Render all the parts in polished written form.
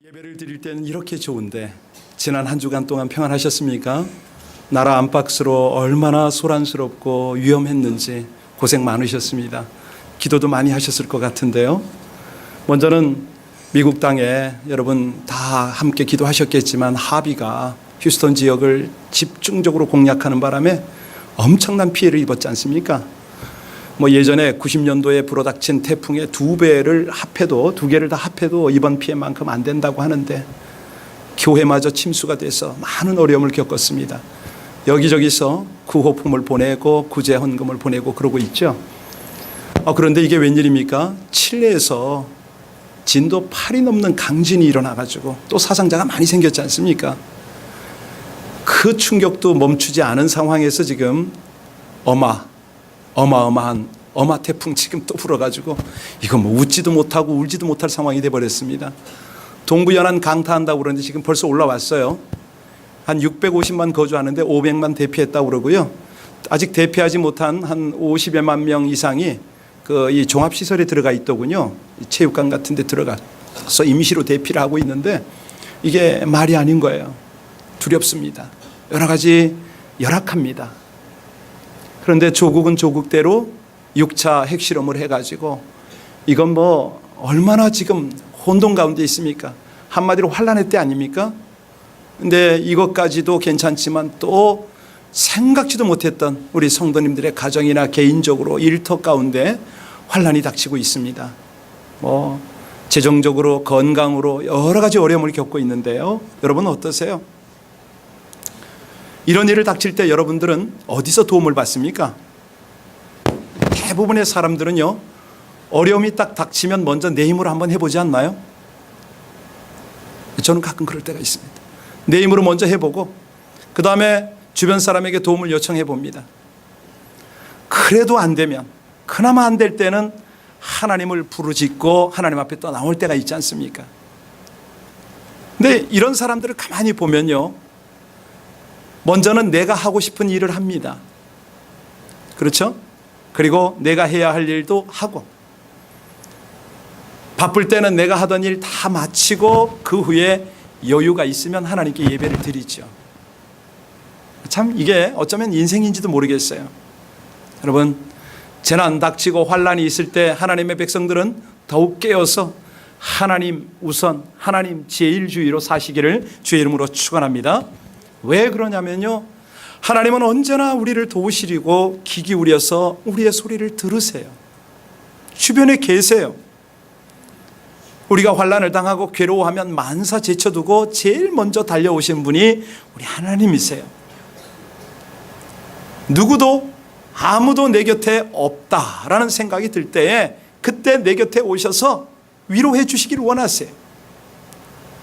예배를 드릴 때는 이렇게 좋은데 지난 한 주간 동안 평안하셨습니까? 나라 안팎으로 얼마나 소란스럽고 위험했는지 고생 많으셨습니다. 기도도 많이 하셨을 것 같은데요. 먼저는 미국 땅에 여러분 다 함께 기도하셨겠지만 하비가 휴스턴 지역을 집중적으로 공략하는 바람에 엄청난 피해를 입었지 않습니까? 예전에 90년도에 불어닥친 태풍의 두 개를 다 합해도 이번 피해만큼 안 된다고 하는데 교회마저 침수가 돼서 많은 어려움을 겪었습니다. 여기저기서 구호품을 보내고 구제 헌금을 보내고 그러고 있죠. 그런데 이게 웬일입니까? 칠레에서 진도 8이 넘는 강진이 일어나가지고 또 사상자가 많이 생겼지 않습니까? 그 충격도 멈추지 않은 상황에서 지금 어마어마한 태풍 지금 또 불어가지고 이거 웃지도 못하고 울지도 못할 상황이 돼버렸습니다. 동부연안 강타한다고 그러는데 지금 벌써 올라왔어요. 한 650만 거주하는데 500만 대피했다고 그러고요. 아직 대피하지 못한 한 50여만 명 이상이 이 종합시설에 들어가 있더군요. 체육관 같은 데 들어가서 임시로 대피를 하고 있는데 이게 말이 아닌 거예요. 두렵습니다. 여러 가지 열악합니다. 그런데 조국은 조국대로 6차 핵실험을 해가지고 이건 얼마나 지금 혼돈 가운데 있습니까? 한마디로 환란의 때 아닙니까? 근데 이것까지도 괜찮지만 또 생각지도 못했던 우리 성도님들의 가정이나 개인적으로 일터 가운데 환란이 닥치고 있습니다. 재정적으로 건강으로 여러 가지 어려움을 겪고 있는데요. 여러분 어떠세요? 이런 일을 닥칠 때 여러분들은 어디서 도움을 받습니까? 대부분의 사람들은요, 어려움이 딱 닥치면 먼저 내 힘으로 한번 해보지 않나요? 저는 가끔 그럴 때가 있습니다. 내 힘으로 먼저 해보고 그 다음에 주변 사람에게 도움을 요청해 봅니다. 그래도 안 되면, 그나마 안 될 때는 하나님을 부르짖고 하나님 앞에 또 나올 때가 있지 않습니까? 근데 이런 사람들을 가만히 보면요, 먼저는 내가 하고 싶은 일을 합니다. 그렇죠? 그리고 내가 해야 할 일도 하고, 바쁠 때는 내가 하던 일 다 마치고 그 후에 여유가 있으면 하나님께 예배를 드리죠. 참 이게 어쩌면 인생인지도 모르겠어요. 여러분, 재난 닥치고 환란이 있을 때 하나님의 백성들은 더욱 깨어서 하나님 우선, 하나님 제일주의로 사시기를 주의 이름으로 축원합니다. 왜 그러냐면요, 하나님은 언제나 우리를 도우시리고 귀 기울여서 우리의 소리를 들으세요. 주변에 계세요. 우리가 환난을 당하고 괴로워하면 만사 제쳐두고 제일 먼저 달려오신 분이 우리 하나님이세요. 아무도 내 곁에 없다라는 생각이 들 때에 그때 내 곁에 오셔서 위로해 주시기를 원하세요.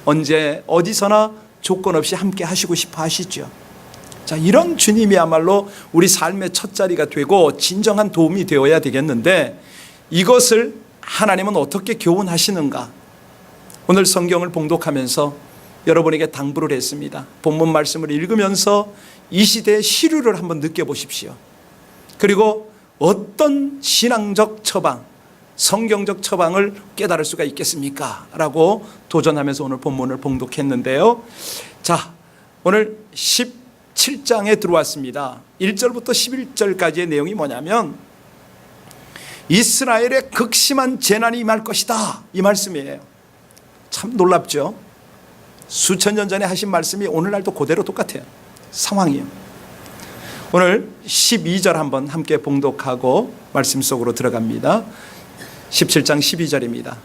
언제 어디서나 조건 없이 함께 하시고 싶어 하시죠. 자, 이런 주님이야말로 우리 삶의 첫자리가 되고 진정한 도움이 되어야 되겠는데 이것을 하나님은 어떻게 교훈하시는가? 오늘 성경을 봉독하면서 여러분에게 당부를 했습니다. 본문 말씀을 읽으면서 이 시대의 시류를 한번 느껴보십시오. 그리고 어떤 신앙적 처방, 성경적 처방을 깨달을 수가 있겠습니까? 라고 도전하면서 오늘 본문을 봉독했는데요. 자, 오늘 17장에 들어왔습니다. 1절부터 11절까지의 내용이 뭐냐면 이스라엘에 극심한 재난이 임할 것이다, 이 말씀이에요. 참 놀랍죠? 수천 년 전에 하신 말씀이 오늘날도 그대로 똑같아요. 상황이요. 오늘 12절 한번 함께 봉독하고 말씀 속으로 들어갑니다. 17장 12절입니다.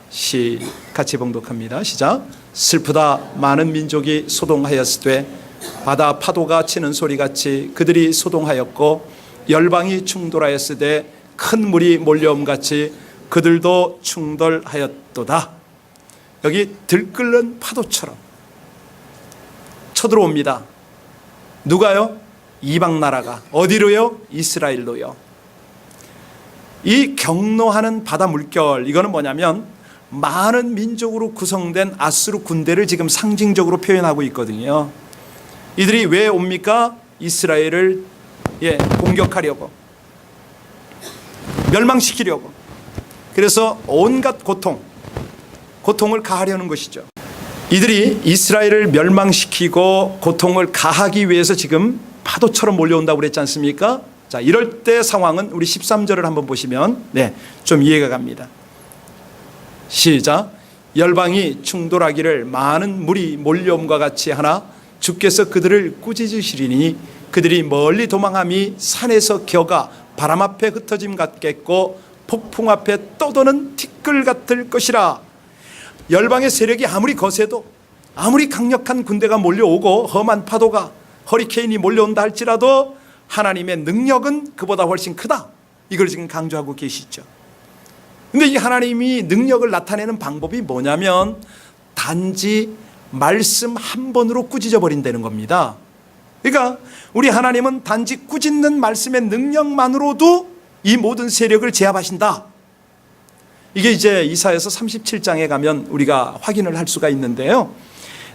같이 봉독합니다. 시작. 슬프다, 많은 민족이 소동하였으되 바다 파도가 치는 소리같이 그들이 소동하였고 열방이 충돌하였으되 큰 물이 몰려옴같이 그들도 충돌하였도다. 여기 들끓는 파도처럼 쳐들어옵니다. 누가요? 이방 나라가. 어디로요? 이스라엘로요. 이 경노하는 바다 물결, 이거는 뭐냐면 많은 민족으로 구성된 아수르 군대를 지금 상징적으로 표현하고 있거든요. 이들이 왜 옵니까? 이스라엘을 공격하려고, 멸망시키려고. 그래서 온갖 고통을 가하려는 것이죠. 이들이 이스라엘을 멸망시키고 고통을 가하기 위해서 지금 파도처럼 몰려온다고 그랬지 않습니까? 자, 이럴 때 상황은 우리 13절을 한번 보시면 좀 이해가 갑니다. 시작. 열방이 충돌하기를 많은 물이 몰려옴과 같이 하나 주께서 그들을 꾸짖으시리니 그들이 멀리 도망함이 산에서 겨가 바람 앞에 흩어짐 같겠고 폭풍 앞에 떠도는 티끌 같을 것이라. 열방의 세력이 아무리 거세도, 아무리 강력한 군대가 몰려오고 험한 파도가, 허리케인이 몰려온다 할지라도 하나님의 능력은 그보다 훨씬 크다. 이걸 지금 강조하고 계시죠. 근데 이 하나님이 능력을 나타내는 방법이 뭐냐면 단지 말씀 한 번으로 꾸짖어 버린다는 겁니다. 그러니까 우리 하나님은 단지 꾸짖는 말씀의 능력만으로도 이 모든 세력을 제압하신다. 이게 이제 이사야서 37장에 가면 우리가 확인을 할 수가 있는데요.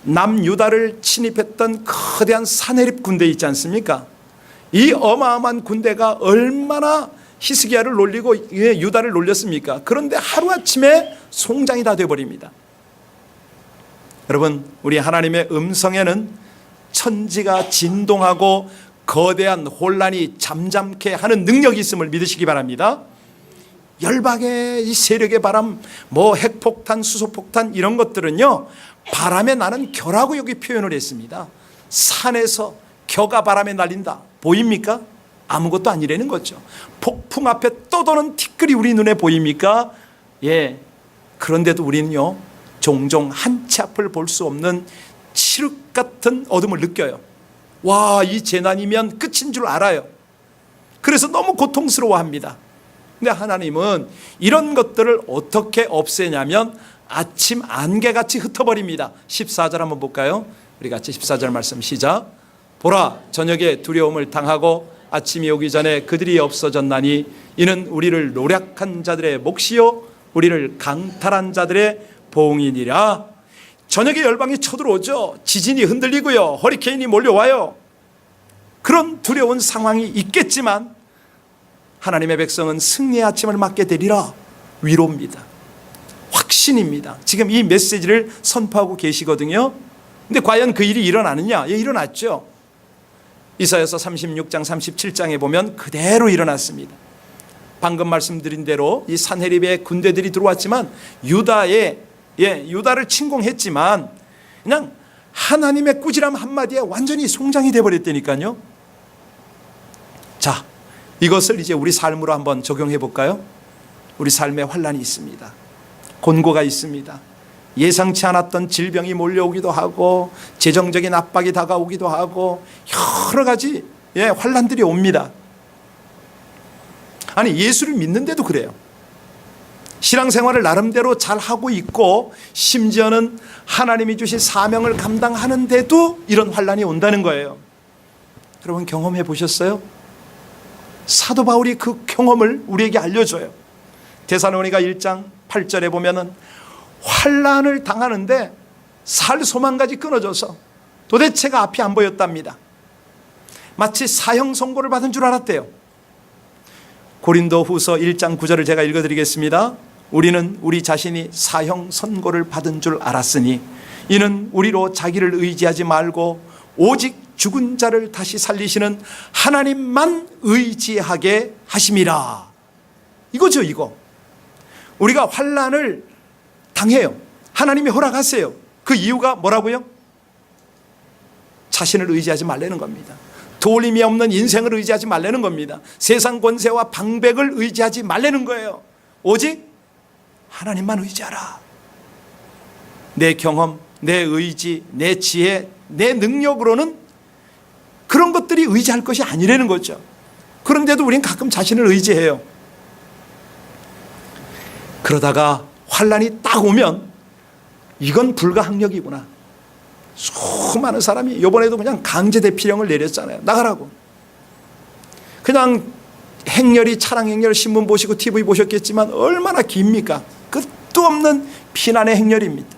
남유다를 침입했던 거대한 사내립 군대 있지 않습니까? 이 어마어마한 군대가 얼마나 히스기야를 놀리고 유다를 놀렸습니까? 그런데 하루아침에 송장이 다 되어버립니다. 여러분, 우리 하나님의 음성에는 천지가 진동하고 거대한 혼란이 잠잠케 하는 능력이 있음을 믿으시기 바랍니다. 열방의 이 세력의 바람, 핵폭탄, 수소폭탄 이런 것들은요, 바람에 나는 겨라고 여기 표현을 했습니다. 산에서 겨가 바람에 날린다. 보입니까? 아무것도 아니라는 거죠. 폭풍 앞에 떠도는 티끌이 우리 눈에 보입니까? 그런데도 우리는요, 종종 한 치 앞을 볼 수 없는 칠흑 같은 어둠을 느껴요. 와, 이 재난이면 끝인 줄 알아요. 그래서 너무 고통스러워합니다. 근데 하나님은 이런 것들을 어떻게 없애냐면 아침 안개같이 흩어버립니다. 14절 한번 볼까요? 우리 같이 14절 말씀 시작. 보라, 저녁에 두려움을 당하고 아침이 오기 전에 그들이 없어졌나니 이는 우리를 노략한 자들의 몫이요 우리를 강탈한 자들의 보응이니라. 저녁에 열방이 쳐들어오죠. 지진이 흔들리고요, 허리케인이 몰려와요. 그런 두려운 상황이 있겠지만 하나님의 백성은 승리의 아침을 맞게 되리라. 위로입니다. 확신입니다. 지금 이 메시지를 선포하고 계시거든요. 근데 과연 그 일이 일어나느냐? 일어났죠. 이사야서 36장 37장에 보면 그대로 일어났습니다. 방금 말씀드린 대로 이 산헤립의 군대들이 들어왔지만 유다를 침공했지만 그냥 하나님의 꾸지람 한마디에 완전히 송장이 되어버렸다니까요. 자, 이것을 이제 우리 삶으로 한번 적용해 볼까요? 우리 삶에 환란이 있습니다. 곤고가 있습니다. 예상치 않았던 질병이 몰려오기도 하고 재정적인 압박이 다가오기도 하고 여러 가지 환란들이 옵니다. 아니, 예수를 믿는데도 그래요. 신앙생활을 나름대로 잘하고 있고 심지어는 하나님이 주신 사명을 감당하는데도 이런 환란이 온다는 거예요. 여러분, 경험해 보셨어요? 사도 바울이 그 경험을 우리에게 알려줘요. 데살로니가 1장 8절에 보면은 환란을 당하는데 살 소망까지 끊어져서 도대체가 앞이 안 보였답니다. 마치 사형 선고를 받은 줄 알았대요. 고린도 후서 1장 9절을 제가 읽어드리겠습니다. 우리는 우리 자신이 사형 선고를 받은 줄 알았으니 이는 우리로 자기를 의지하지 말고 오직 죽은 자를 다시 살리시는 하나님만 의지하게 하심이라. 이거죠, 이거. 우리가 환란을 당해요. 하나님이 허락하세요. 그 이유가 뭐라고요? 자신을 의지하지 말라는 겁니다. 도움이 없는 인생을 의지하지 말라는 겁니다. 세상 권세와 방백을 의지하지 말라는 거예요. 오직 하나님만 의지하라. 내 경험, 내 의지, 내 지혜, 내 능력으로는 그런 것들이 의지할 것이 아니라는 거죠. 그런데도 우린 가끔 자신을 의지해요. 그러다가 환란이 딱 오면 이건 불가항력이구나. 수많은 사람이 이번에도 그냥 강제 대피령을 내렸잖아요. 나가라고. 그냥 행렬이, 차량 행렬, 신문 보시고 TV 보셨겠지만 얼마나 깁니까? 끝도 없는 피난의 행렬입니다.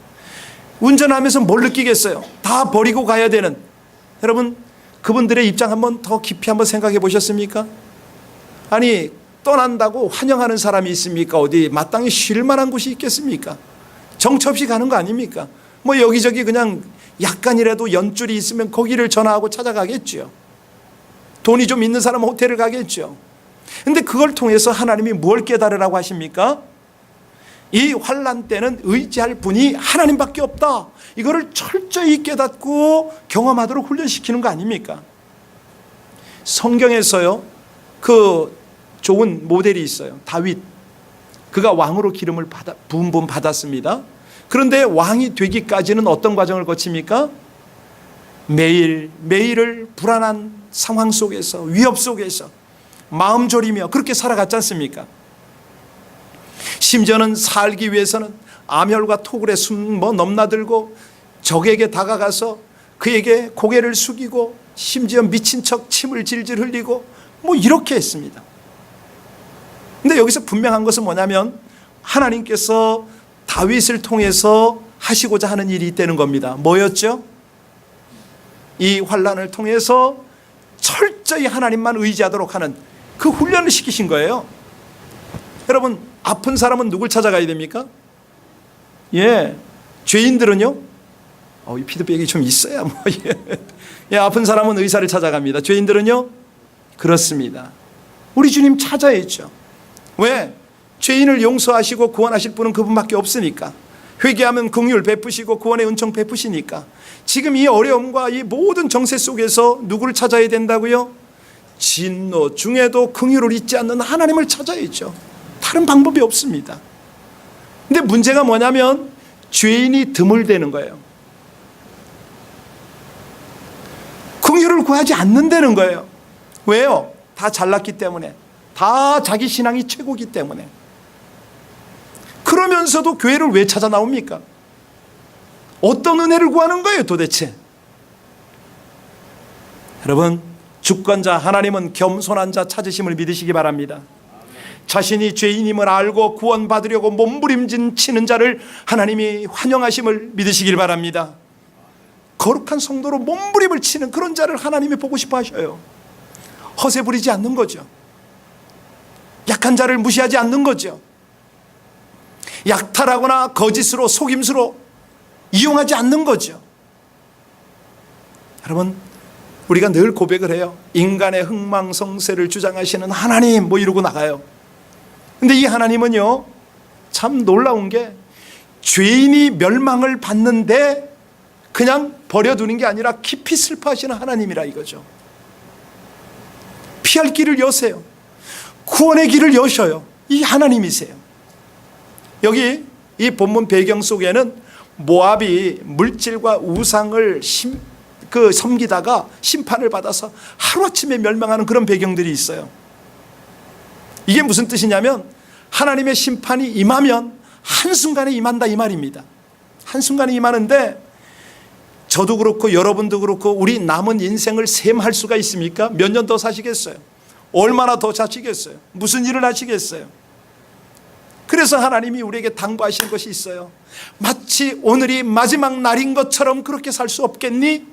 운전하면서 뭘 느끼겠어요? 다 버리고 가야 되는. 여러분, 그분들의 입장 한번 더 깊이 한번 생각해 보셨습니까? 아니, 떠난다고 환영하는 사람이 있습니까? 어디 마땅히 쉴 만한 곳이 있겠습니까? 정처 없이 가는 거 아닙니까? 뭐 여기저기 그냥 약간이라도 연줄이 있으면 거기를 전화하고 찾아가겠죠. 돈이 좀 있는 사람은 호텔을 가겠죠. 근데 그걸 통해서 하나님이 뭘 깨달으라고 하십니까? 이 환난 때는 의지할 분이 하나님밖에 없다. 이거를 철저히 깨닫고 경험하도록 훈련시키는 거 아닙니까? 성경에서요, 그 좋은 모델이 있어요. 다윗. 그가 왕으로 기름을 부은 분 받았습니다. 그런데 왕이 되기까지는 어떤 과정을 거칩니까? 매일을 불안한 상황 속에서, 위협 속에서 마음 졸이며 그렇게 살아갔지 않습니까? 심지어는 살기 위해서는 암혈과 토굴에 넘나들고 적에게 다가가서 그에게 고개를 숙이고 심지어 미친 척 침을 질질 흘리고 뭐 이렇게 했습니다. 근데 여기서 분명한 것은 뭐냐면 하나님께서 다윗을 통해서 하시고자 하는 일이 있다는 겁니다. 뭐였죠? 이 환난을 통해서 철저히 하나님만 의지하도록 하는 그 훈련을 시키신 거예요. 여러분, 아픈 사람은 누굴 찾아가야 됩니까? 예, 죄인들은요? 이 피드백이 좀 있어야 뭐. 예, 아픈 사람은 의사를 찾아갑니다. 죄인들은요? 그렇습니다. 우리 주님 찾아야죠. 왜? 죄인을 용서하시고 구원하실 분은 그분밖에 없으니까. 회개하면 긍휼 베푸시고 구원의 은총 베푸시니까. 지금 이 어려움과 이 모든 정세 속에서 누구를 찾아야 된다고요? 진노 중에도 긍휼을 잊지 않는 하나님을 찾아야죠. 다른 방법이 없습니다. 근데 문제가 뭐냐면 죄인이 드물대는 거예요. 긍휼을 구하지 않는다는 거예요. 왜요? 다 잘났기 때문에. 다 자기 신앙이 최고기 때문에. 그러면서도 교회를 왜 찾아 나옵니까? 어떤 은혜를 구하는 거예요 도대체? 여러분, 주권자 하나님은 겸손한 자 찾으심을 믿으시기 바랍니다. 자신이 죄인임을 알고 구원받으려고 몸부림치는 자를 하나님이 환영하심을 믿으시길 바랍니다. 거룩한 성도로 몸부림을 치는 그런 자를 하나님이 보고 싶어 하셔요. 허세 부리지 않는 거죠. 약한 자를 무시하지 않는 거죠. 약탈하거나 거짓으로 속임수로 이용하지 않는 거죠. 여러분, 우리가 늘 고백을 해요. 인간의 흥망성쇠를 주장하시는 하나님 뭐 이러고 나가요. 근데 이 하나님은요, 참 놀라운 게 죄인이 멸망을 받는데 그냥 버려두는 게 아니라 깊이 슬퍼하시는 하나님이라 이거죠. 피할 길을 여세요. 구원의 길을 여셔요. 이 하나님이세요. 여기 이 본문 배경 속에는 모압이 물질과 우상을 섬기다가 심판을 받아서 하루아침에 멸망하는 그런 배경들이 있어요. 이게 무슨 뜻이냐면 하나님의 심판이 임하면 한순간에 임한다 이 말입니다. 한순간에 임하는데 저도 그렇고 여러분도 그렇고 우리 남은 인생을 셈할 수가 있습니까? 몇 년 더 사시겠어요? 얼마나 더 사시겠어요? 무슨 일을 하시겠어요? 그래서 하나님이 우리에게 당부하시는 것이 있어요. 마치 오늘이 마지막 날인 것처럼 그렇게 살 수 없겠니?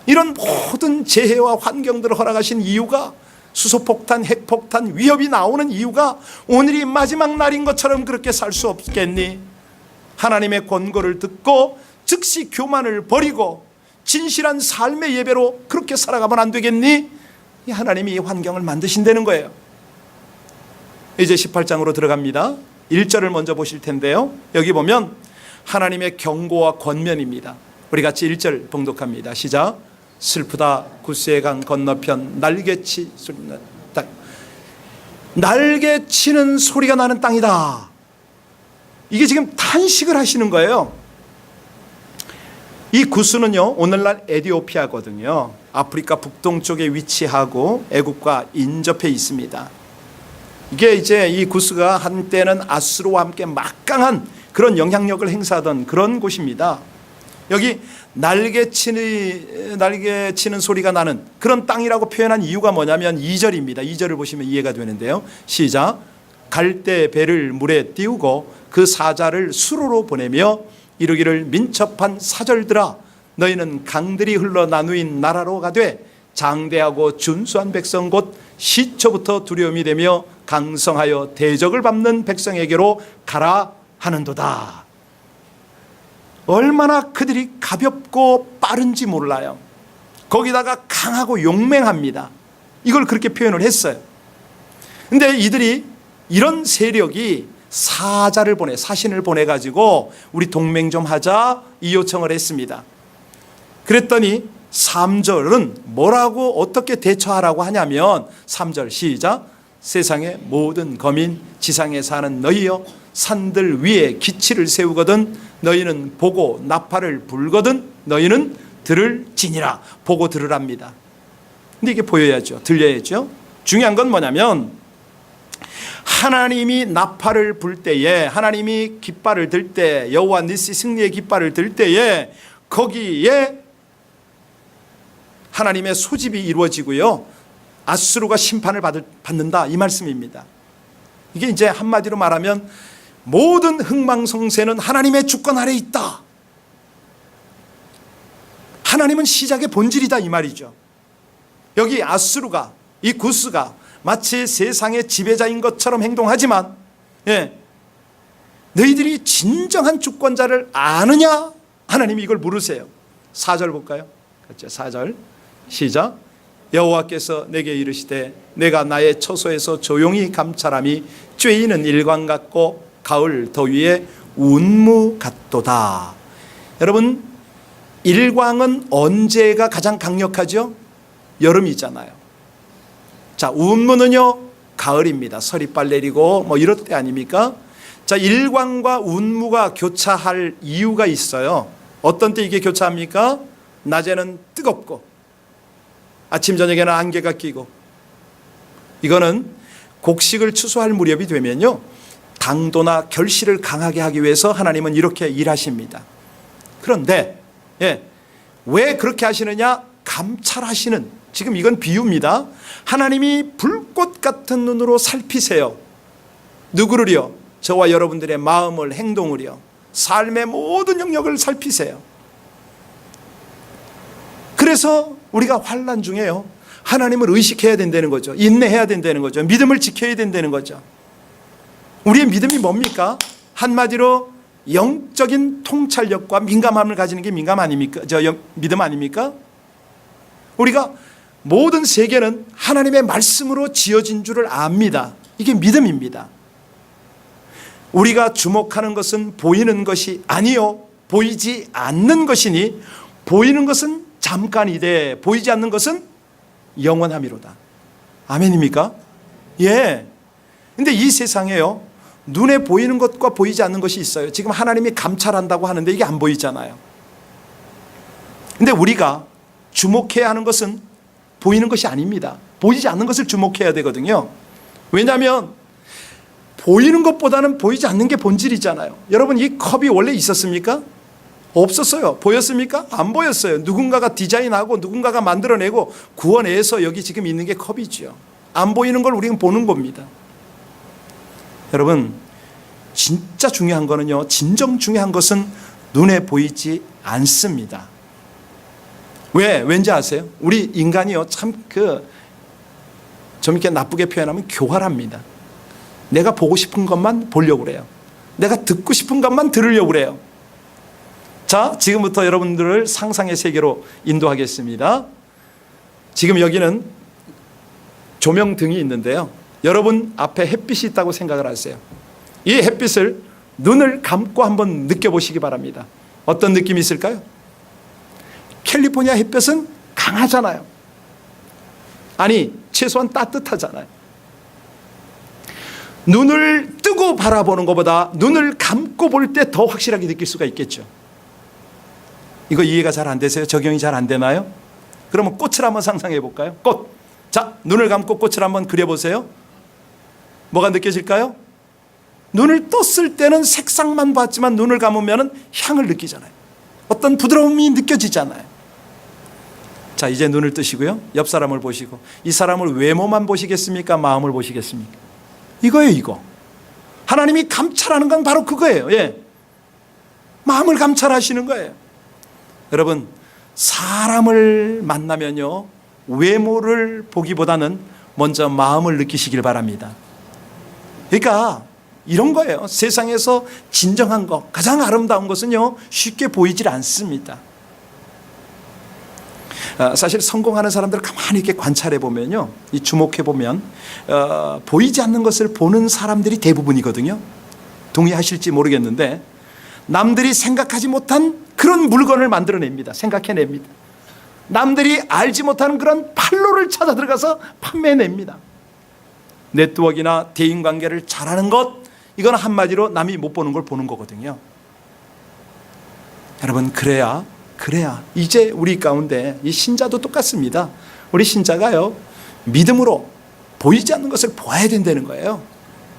이런 모든 재해와 환경들을 허락하신 이유가, 수소폭탄, 핵폭탄, 위협이 나오는 이유가 오늘이 마지막 날인 것처럼 그렇게 살 수 없겠니? 하나님의 권고를 듣고 즉시 교만을 버리고 진실한 삶의 예배로 그렇게 살아가면 안 되겠니? 이 하나님이 이 환경을 만드신다는 거예요. 이제 18장으로 들어갑니다. 1절을 먼저 보실 텐데요. 여기 보면 하나님의 경고와 권면입니다. 우리 같이 1절 봉독합니다. 시작. 슬프다 구스의 강 건너편 날개치는 소리가 나는 땅이다. 이게 지금 탄식을 하시는 거예요. 이 구스는요, 오늘날 에티오피아거든요. 아프리카 북동쪽에 위치하고 애국과 인접해 있습니다. 이게 이제 이 구스가 한때는 아수르와 함께 막강한 그런 영향력을 행사하던 그런 곳입니다. 여기 날개치는 소리가 나는 그런 땅이라고 표현한 이유가 뭐냐면 2절입니다. 2절을 보시면 이해가 되는데요. 시작. 갈대 배를 물에 띄우고 그 사자를 수로로 보내며 이르기를 민첩한 사절들아 너희는 강들이 흘러 나누인 나라로 가되 장대하고 준수한 백성 곧 시초부터 두려움이 되며 강성하여 대적을 밟는 백성에게로 가라 하는도다. 얼마나 그들이 가볍고 빠른지 몰라요. 거기다가 강하고 용맹합니다. 이걸 그렇게 표현을 했어요. 근데 이들이 이런 세력이 사신을 보내가지고 우리 동맹 좀 하자 이 요청을 했습니다. 그랬더니 3절은 뭐라고 어떻게 대처하라고 하냐면 3절 시작. 세상의 모든 거민 지상에 사는 너희여 산들 위에 기치를 세우거든 너희는 보고 나팔을 불거든 너희는 들을지니라. 보고 들으랍니다. 근데 이게 보여야죠. 들려야죠. 중요한 건 뭐냐면 하나님이 나팔을 불 때에 하나님이 깃발을 들 때 여호와 니시 승리의 깃발을 들 때에 거기에 하나님의 소집이 이루어지고요. 아수르가 심판을 받는다 이 말씀입니다. 이게 이제 한마디로 말하면 모든 흥망성쇠는 하나님의 주권 아래 있다. 하나님은 시작의 본질이다 이 말이죠. 여기 아수르가 이 구스가 마치 세상의 지배자인 것처럼 행동하지만 너희들이 진정한 주권자를 아느냐? 하나님이 이걸 물으세요. 4절 볼까요? 그렇죠. 4절 시작. 여호와께서 내게 이르시되 내가 나의 처소에서 조용히 감찰함이 쬐이는 일광 같고 가을 더위에 운무 같도다. 여러분 일광은 언제가 가장 강력하죠? 여름이잖아요. 자, 운무는요 가을입니다. 서리빨 내리고 뭐 이럴 때 아닙니까? 자, 일광과 운무가 교차할 이유가 있어요. 어떤 때 이게 교차합니까? 낮에는 뜨겁고 아침 저녁에는 안개가 끼고. 이거는 곡식을 추수할 무렵이 되면요 당도나 결실을 강하게 하기 위해서 하나님은 이렇게 일하십니다. 그런데 왜 그렇게 하시느냐? 감찰하시는, 지금 이건 비유입니다. 하나님이 불꽃 같은 눈으로 살피세요. 누구를요? 저와 여러분들의 마음을, 행동을요, 삶의 모든 영역을 살피세요. 그래서 우리가 환난 중에요 하나님을 의식해야 된다는 거죠. 인내해야 된다는 거죠. 믿음을 지켜야 된다는 거죠. 우리의 믿음이 뭡니까? 한마디로 영적인 통찰력과 민감함을 가지는 게 민감 아닙니까? 믿음 아닙니까? 우리가 모든 세계는 하나님의 말씀으로 지어진 줄을 압니다. 이게 믿음입니다. 우리가 주목하는 것은 보이는 것이 아니요 보이지 않는 것이니 보이는 것은 잠깐이되 보이지 않는 것은 영원함이로다. 아멘입니까? 예. 근데 이 세상에요 눈에 보이는 것과 보이지 않는 것이 있어요. 지금 하나님이 감찰한다고 하는데 이게 안 보이잖아요. 근데 우리가 주목해야 하는 것은 보이는 것이 아닙니다. 보이지 않는 것을 주목해야 되거든요. 왜냐하면 보이는 것보다는 보이지 않는 게 본질이잖아요. 여러분 이 컵이 원래 있었습니까? 없었어요. 보였습니까? 안 보였어요. 누군가가 디자인하고 누군가가 만들어내고 구워내서 여기 지금 있는 게 컵이죠. 안 보이는 걸 우리는 보는 겁니다. 여러분 진짜 중요한 거는요 진정 중요한 것은 눈에 보이지 않습니다. 왠지 아세요? 우리 인간이요 참 좀 이렇게 나쁘게 표현하면 교활합니다. 내가 보고 싶은 것만 보려고 그래요. 내가 듣고 싶은 것만 들으려고 그래요. 자, 지금부터 여러분들을 상상의 세계로 인도하겠습니다. 지금 여기는 조명등이 있는데요 여러분 앞에 햇빛이 있다고 생각을 하세요. 이 햇빛을 눈을 감고 한번 느껴보시기 바랍니다. 어떤 느낌이 있을까요? 캘리포니아 햇볕은 강하잖아요. 아니 최소한 따뜻하잖아요. 눈을 뜨고 바라보는 것보다 눈을 감고 볼 때 더 확실하게 느낄 수가 있겠죠. 이거 이해가 잘 안 되세요? 적용이 잘 안 되나요? 그러면 꽃을 한번 상상해 볼까요? 꽃. 자, 눈을 감고 꽃을 한번 그려보세요. 뭐가 느껴질까요? 눈을 떴을 때는 색상만 봤지만 눈을 감으면 향을 느끼잖아요. 어떤 부드러움이 느껴지잖아요. 자, 이제 눈을 뜨시고요 옆 사람을 보시고 이 사람을 외모만 보시겠습니까? 마음을 보시겠습니까? 이거예요. 이거 하나님이 감찰하는 건 바로 그거예요. 마음을 감찰하시는 거예요. 여러분 사람을 만나면요 외모를 보기보다는 먼저 마음을 느끼시길 바랍니다. 그러니까 이런 거예요. 세상에서 진정한 것, 가장 아름다운 것은요, 쉽게 보이질 않습니다. 사실 성공하는 사람들을 가만히 이렇게 관찰해 보면요, 주목해 보면 보이지 않는 것을 보는 사람들이 대부분이거든요. 동의하실지 모르겠는데 남들이 생각하지 못한 그런 물건을 만들어냅니다. 생각해냅니다. 남들이 알지 못하는 그런 판로를 찾아 들어가서 판매해냅니다. 네트워크나 대인관계를 잘하는 것, 이건 한마디로 남이 못 보는 걸 보는 거거든요. 여러분, 그래야 이제 우리 가운데 이 신자도 똑같습니다. 우리 신자가요, 믿음으로 보이지 않는 것을 보아야 된다는 거예요.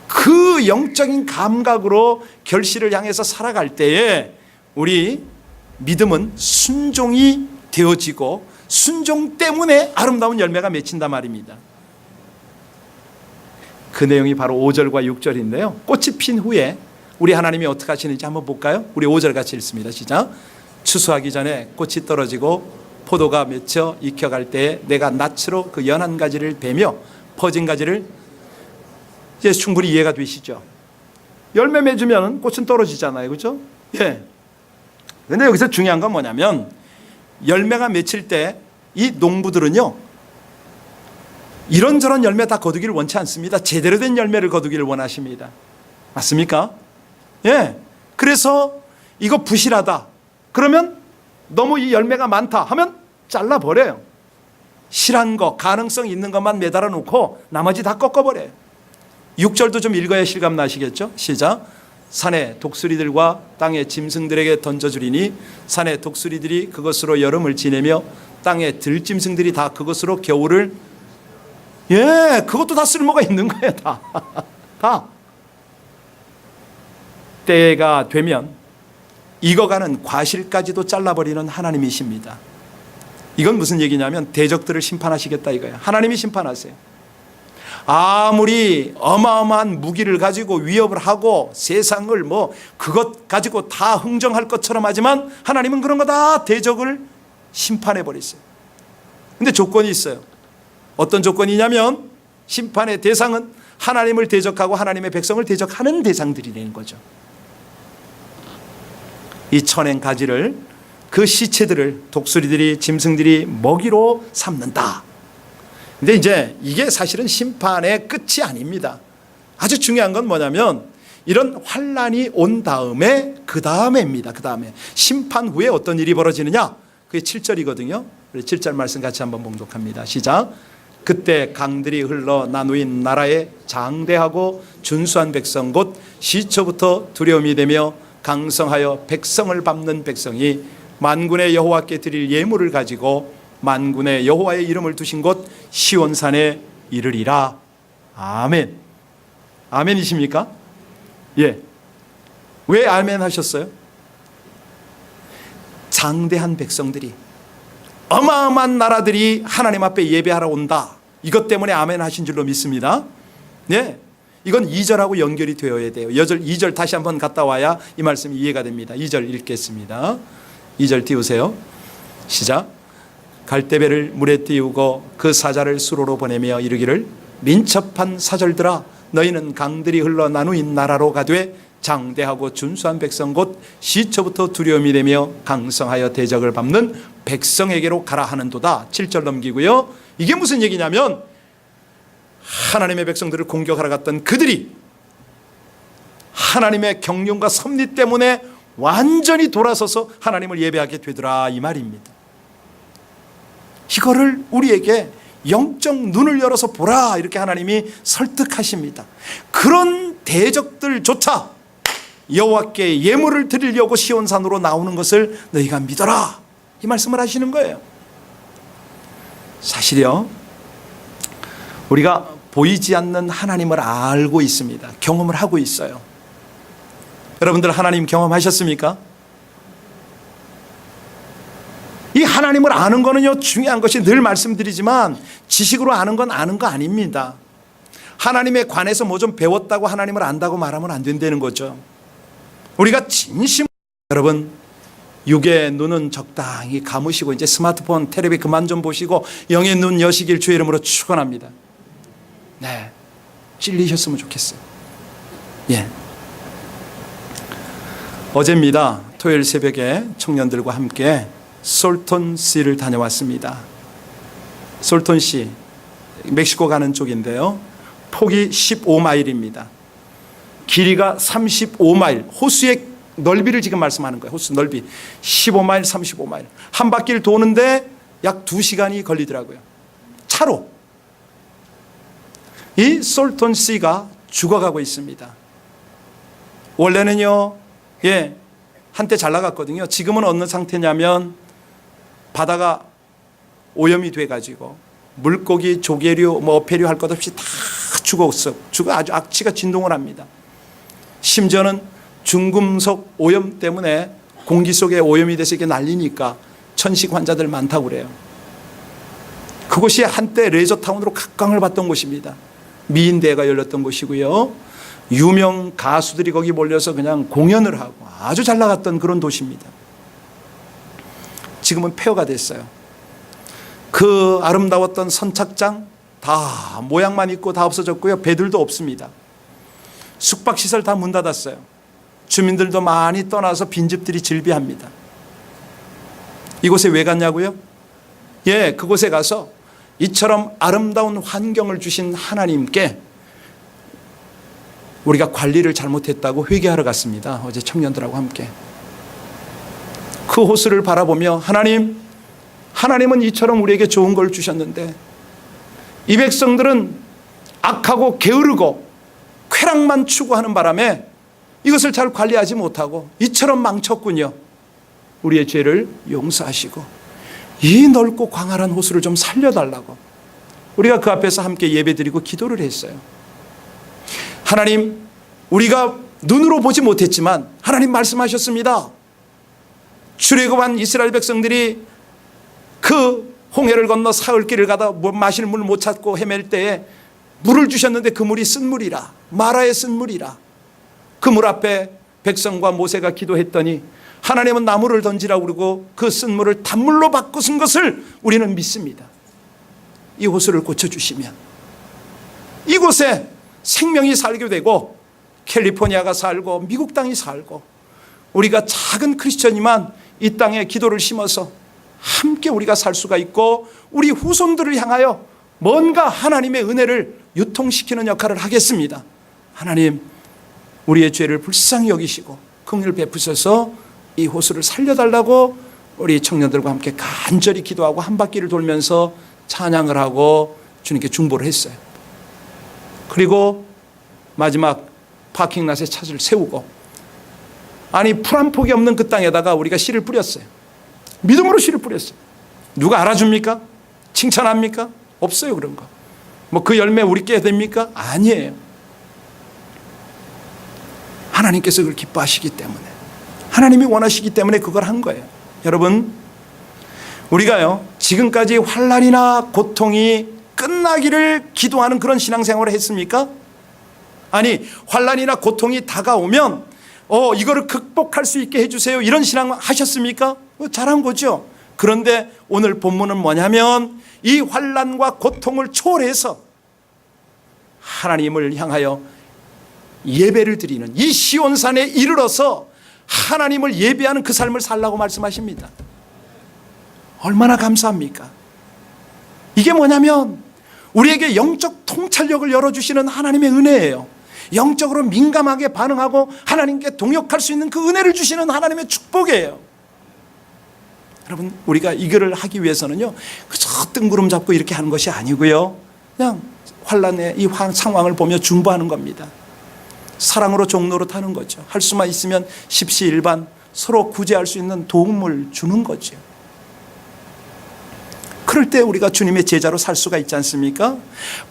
그 영적인 감각으로 결실을 향해서 살아갈 때에 우리 믿음은 순종이 되어지고 순종 때문에 아름다운 열매가 맺힌단 말입니다. 그 내용이 바로 5절과 6절인데요. 꽃이 핀 후에 우리 하나님이 어떻게 하시는지 한번 볼까요? 우리 5절 같이 읽습니다. 시작. 추수하기 전에 꽃이 떨어지고 포도가 맺혀 익혀갈 때에 내가 낯으로 그 연한 가지를 베며 퍼진 가지를, 이제 충분히 이해가 되시죠? 열매 맺으면 꽃은 떨어지잖아요. 그렇죠? 예. 근데 여기서 중요한 건 뭐냐면 열매가 맺힐 때 이 농부들은요, 이런저런 열매 다 거두기를 원치 않습니다. 제대로 된 열매를 거두기를 원하십니다. 맞습니까? 예. 그래서 이거 부실하다 그러면, 너무 이 열매가 많다 하면 잘라버려요. 실한 거, 가능성 있는 것만 매달아 놓고 나머지 다 꺾어버려요. 6절도 좀 읽어야 실감 나시겠죠? 시작. 산의 독수리들과 땅의 짐승들에게 던져주리니 산의 독수리들이 그것으로 여름을 지내며 땅의 들짐승들이 다 그것으로 겨울을, 예, 그것도 다 쓸모가 있는 거예요. 다. 때가 되면 익어가는 과실까지도 잘라버리는 하나님이십니다. 이건 무슨 얘기냐면 대적들을 심판하시겠다 이거예요. 하나님이 심판하세요. 아무리 어마어마한 무기를 가지고 위협을 하고 세상을 그것 가지고 다 흥정할 것처럼 하지만 하나님은 그런 거 다 대적을 심판해 버리세요. 근데 조건이 있어요. 어떤 조건이냐면 심판의 대상은 하나님을 대적하고 하나님의 백성을 대적하는 대상들이라는 거죠. 이 천행 가지를, 그 시체들을 독수리들이, 짐승들이 먹이로 삼는다. 근데 이제 이게 사실은 심판의 끝이 아닙니다. 아주 중요한 건 뭐냐면 이런 환란이 온 다음에, 그 다음에입니다. 그 다음에 심판 후에 어떤 일이 벌어지느냐, 그게 7절이거든요. 7절 말씀 같이 한번 봉독합니다. 시작. 그때 강들이 흘러 나누인 나라에 장대하고 준수한 백성 곧 시초부터 두려움이 되며 강성하여 백성을 밟는 백성이 만군의 여호와께 드릴 예물을 가지고 만군의 여호와의 이름을 두신 곳 시온산에 이르리라. 아멘. 아멘이십니까? 예. 왜 아멘 하셨어요? 장대한 백성들이, 어마어마한 나라들이 하나님 앞에 예배하러 온다. 이것 때문에 아멘 하신 줄로 믿습니다. 네. 이건 2절하고 연결이 되어야 돼요. 2절 다시 한번 갔다 와야 이 말씀이 이해가 됩니다. 2절 읽겠습니다. 2절 띄우세요. 시작. 갈대배를 물에 띄우고 그 사자를 수로로 보내며 이르기를 민첩한 사절들아 너희는 강들이 흘러 나누인 나라로 가되 장대하고 준수한 백성 곧 시초부터 두려움이 되며 강성하여 대적을 밟는 백성에게로 가라 하는도다. 7절 넘기고요. 이게 무슨 얘기냐면 하나님의 백성들을 공격하러 갔던 그들이 하나님의 경륜과 섭리 때문에 완전히 돌아서서 하나님을 예배하게 되더라 이 말입니다. 이거를 우리에게 영적 눈을 열어서 보라 이렇게 하나님이 설득하십니다. 그런 대적들조차 여호와께 예물을 드리려고 시온산으로 나오는 것을 너희가 믿어라 이 말씀을 하시는 거예요. 사실요, 우리가 보이지 않는 하나님을 알고 있습니다. 경험을 하고 있어요. 여러분들 하나님 경험하셨습니까? 이 하나님을 아는 거는요, 중요한 것이 늘 말씀드리지만 지식으로 아는 건 아는 거 아닙니다. 하나님에 관해서 뭐 좀 배웠다고 하나님을 안다고 말하면 안 된다는 거죠. 우리가 진심으로, 여러분 육의 눈은 적당히 감으시고 이제 스마트폰 텔레비 그만 좀 보시고 영의 눈 여시길 주의 이름으로 축원합니다. 네, 찔리셨으면 좋겠어요. 예. 어제입니다. 토요일 새벽에 청년들과 함께 솔톤시를 다녀왔습니다. 솔톤시, 멕시코 가는 쪽인데요. 폭이 15마일입니다. 길이가 35마일. 호수의 넓이를 지금 말씀하는 거예요. 호수 넓이 15마일, 35마일. 한 바퀴를 도는데 약 2시간이 걸리더라고요. 차로. 이 솔톤시가 죽어가고 있습니다. 원래는요, 한때 잘 나갔거든요. 지금은 어느 상태냐면 바다가 오염이 돼가지고 물고기, 조개류, 어패류 할 것 없이 다 죽었어. 아주 악취가 진동을 합니다. 심지어는 중금속 오염 때문에 공기 속에 오염이 돼서 이게 날리니까 천식 환자들 많다고 그래요. 그곳이 한때 레저타운으로 각광을 받던 곳입니다. 미인대회가 열렸던 곳이고요. 유명 가수들이 거기 몰려서 그냥 공연을 하고 아주 잘 나갔던 그런 도시입니다. 지금은 폐허가 됐어요. 그 아름다웠던 선착장 다 모양만 있고 다 없어졌고요. 배들도 없습니다. 숙박시설 다 문 닫았어요. 주민들도 많이 떠나서 빈집들이 즐비합니다. 이곳에 왜 갔냐고요? 그곳에 가서 이처럼 아름다운 환경을 주신 하나님께 우리가 관리를 잘못했다고 회개하러 갔습니다. 어제 청년들하고 함께. 그 호수를 바라보며 하나님은 이처럼 우리에게 좋은 걸 주셨는데 이 백성들은 악하고 게으르고 쾌락만 추구하는 바람에 이것을 잘 관리하지 못하고 이처럼 망쳤군요. 우리의 죄를 용서하시고 이 넓고 광활한 호수를 좀 살려달라고 우리가 그 앞에서 함께 예배드리고 기도를 했어요. 하나님, 우리가 눈으로 보지 못했지만 하나님 말씀하셨습니다. 출애굽한 이스라엘 백성들이 그 홍해를 건너 사흘길을 가다 마실 물 못 찾고 헤맬 때에 물을 주셨는데 그 물이 쓴물이라, 마라의 쓴물이라. 그 물 앞에 백성과 모세가 기도했더니 하나님은 나무를 던지라고 그러고 그 쓴물을 단물로 바꾸신 것을 우리는 믿습니다. 이 호수를 고쳐주시면 이곳에 생명이 살게 되고 캘리포니아가 살고 미국 땅이 살고 우리가 작은 크리스천이지만 이 땅에 기도를 심어서 함께 우리가 살 수가 있고 우리 후손들을 향하여 뭔가 하나님의 은혜를 유통시키는 역할을 하겠습니다. 하나님, 우리의 죄를 불쌍히 여기시고 긍휼 베푸셔서 이 호수를 살려달라고 우리 청년들과 함께 간절히 기도하고 한 바퀴를 돌면서 찬양을 하고 주님께 중보를 했어요. 그리고 마지막 파킹랏에 차를 세우고 풀 한 폭이 없는 그 땅에다가 우리가 씨를 뿌렸어요. 믿음으로 씨를 뿌렸어요. 누가 알아줍니까? 칭찬합니까? 없어요. 그런 거. 그 열매 우리 깨야 됩니까? 아니에요. 하나님께서 그걸 기뻐하시기 때문에, 하나님이 원하시기 때문에 그걸 한 거예요. 여러분, 우리가요 지금까지 환난이나 고통이 끝나기를 기도하는 그런 신앙생활을 했습니까? 아니, 환난이나 고통이 다가오면 이거를 극복할 수 있게 해주세요, 이런 신앙 하셨습니까? 잘한 거죠. 그런데 오늘 본문은 뭐냐면 이 환난과 고통을 초월해서 하나님을 향하여 예배를 드리는, 이 시온산에 이르러서 하나님을 예배하는 그 삶을 살라고 말씀하십니다. 얼마나 감사합니까? 이게 뭐냐면 우리에게 영적 통찰력을 열어주시는 하나님의 은혜예요. 영적으로 민감하게 반응하고 하나님께 동역할 수 있는 그 은혜를 주시는 하나님의 축복이에요. 여러분, 우리가 이거를 하기 위해서는요 그저 뜬구름 잡고 이렇게 하는 것이 아니고요, 그냥 환난의 이 상황을 보며 중보하는 겁니다. 사랑으로 종로로 타는 거죠. 할 수만 있으면 십시일반 서로 구제할 수 있는 도움을 주는 거죠. 그럴 때 우리가 주님의 제자로 살 수가 있지 않습니까?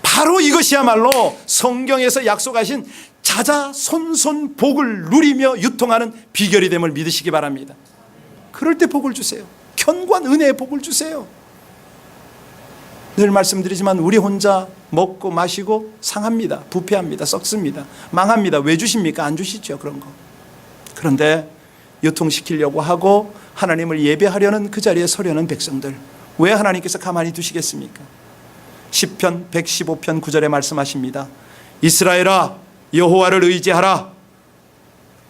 바로 이것이야말로 성경에서 약속하신 자자손손 복을 누리며 유통하는 비결이 됨을 믿으시기 바랍니다. 그럴 때 복을 주세요. 견고한 은혜의 복을 주세요. 늘 말씀드리지만 우리 혼자 먹고 마시고 상합니다. 부패합니다. 썩습니다. 망합니다. 왜 주십니까? 안 주시죠, 그런 거. 그런데 유통시키려고 하고 하나님을 예배하려는 그 자리에 서려는 백성들, 왜 하나님께서 가만히 두시겠습니까? 시편 115편 9절에 말씀하십니다. 이스라엘아, 여호와를 의지하라.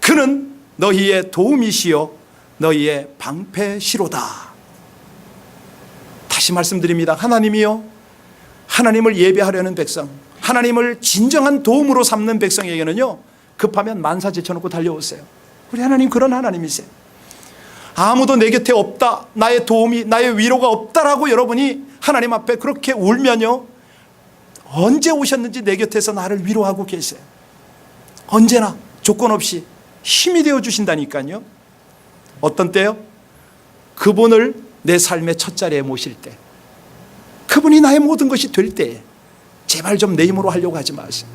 그는 너희의 도움이시요 너희의 방패시로다. 다시 말씀드립니다. 하나님이요, 하나님을 예배하려는 백성, 하나님을 진정한 도움으로 삼는 백성에게는요, 급하면 만사 제쳐놓고 달려오세요. 우리 하나님 그런 하나님이세요. 아무도 내 곁에 없다, 나의 도움이, 나의 위로가 없다라고 여러분이 하나님 앞에 그렇게 울면요, 언제 오셨는지 내 곁에서 나를 위로하고 계세요. 언제나 조건 없이 힘이 되어 주신다니까요. 어떤 때요? 그분을 내 삶의 첫 자리에 모실 때, 그분이 나의 모든 것이 될 때에 제발 좀 내 힘으로 하려고 하지 마세요.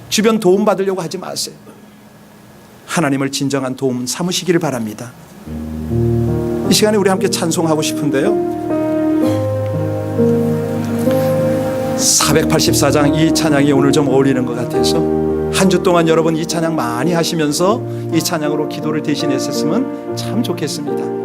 주변 도움 받으려고 하지 마세요. 하나님을 진정한 도움 삼으시기를 바랍니다. 이 시간에 우리 함께 찬송하고 싶은데요, 484장 이 찬양이 오늘 좀 어울리는 것 같아서 한 주 동안 여러분 이 찬양 많이 하시면서 이 찬양으로 기도를 대신했었으면 참 좋겠습니다.